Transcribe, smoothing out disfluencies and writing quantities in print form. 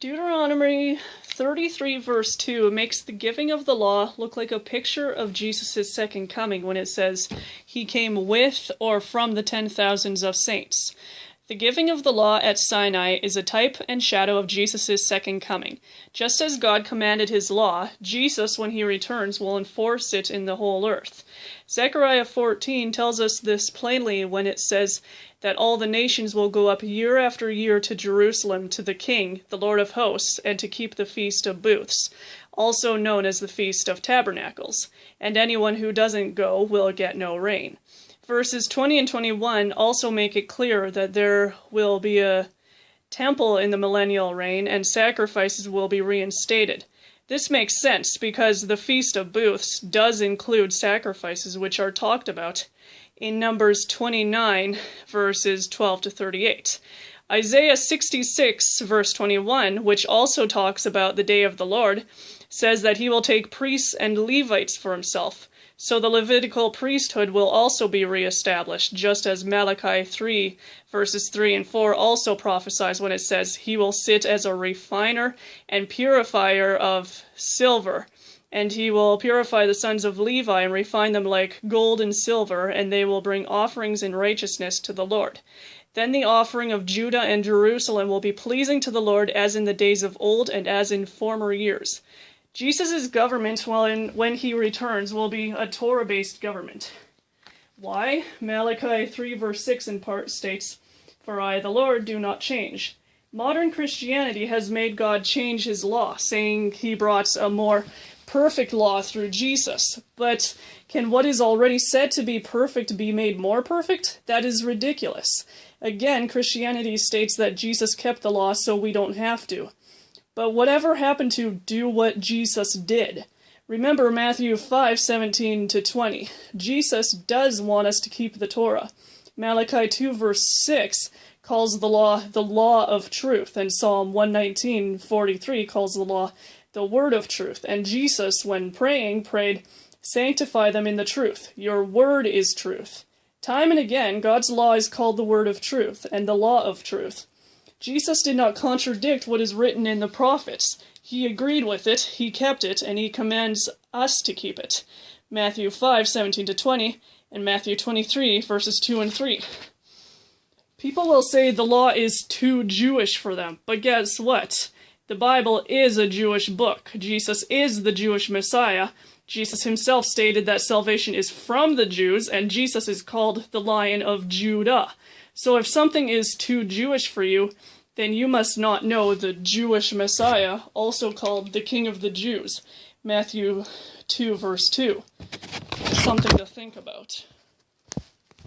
Deuteronomy 33 verse 2 makes the giving of the law look like a picture of Jesus' second coming when it says, he came with or from the 10,000s of saints. The giving of the law at Sinai is a type and shadow of Jesus' second coming. Just as God commanded his law, Jesus, when he returns, will enforce it in the whole earth. Zechariah 14 tells us this plainly when it says that all the nations will go up year after year to Jerusalem to the King, the Lord of hosts, and to keep the Feast of Booths, also known as the Feast of Tabernacles, and anyone who doesn't go will get no rain. Verses 20 and 21 also make it clear that there will be a temple in the millennial reign and sacrifices will be reinstated. This makes sense because the Feast of Booths does include sacrifices which are talked about in Numbers 29, verses 12 to 38. Isaiah 66, verse 21, which also talks about the day of the Lord, says that he will take priests and Levites for himself. So the Levitical priesthood will also be reestablished, just as Malachi 3, verses 3 and 4 also prophesies when it says, he will sit as a refiner and purifier of silver, and he will purify the sons of Levi and refine them like gold and silver, and they will bring offerings in righteousness to the Lord. Then the offering of Judah and Jerusalem will be pleasing to the Lord as in the days of old and as in former years. Jesus' government, when he returns, will be a Torah-based government. Why? Malachi 3 verse 6 in part states, for I, the Lord, do not change. Modern Christianity has made God change his law, saying he brought a more perfect law through Jesus. But can what is already said to be perfect be made more perfect? That is ridiculous. Again, Christianity states that Jesus kept the law so we don't have to. But whatever happened to do what Jesus did? Remember Matthew 5:17 to 20. Jesus does want us to keep the Torah. Malachi 2 verse 6 calls the law of truth, and Psalm 119:43 calls the law the word of truth. And Jesus, when praying, prayed, sanctify them in the truth. Your word is truth. Time and again, God's law is called the word of truth and the law of truth. Jesus did not contradict what is written in the prophets. He agreed with it, he kept it, and he commands us to keep it. Matthew 5:17 to 20, and Matthew 23, verses 2 and 3. People will say the law is too Jewish for them, but guess what? The Bible is a Jewish book. Jesus is the Jewish Messiah. Jesus himself stated that salvation is from the Jews, and Jesus is called the Lion of Judah. So if something is too Jewish for you, then you must not know the Jewish Messiah, also called the King of the Jews. Matthew 2 verse 2. Something to think about.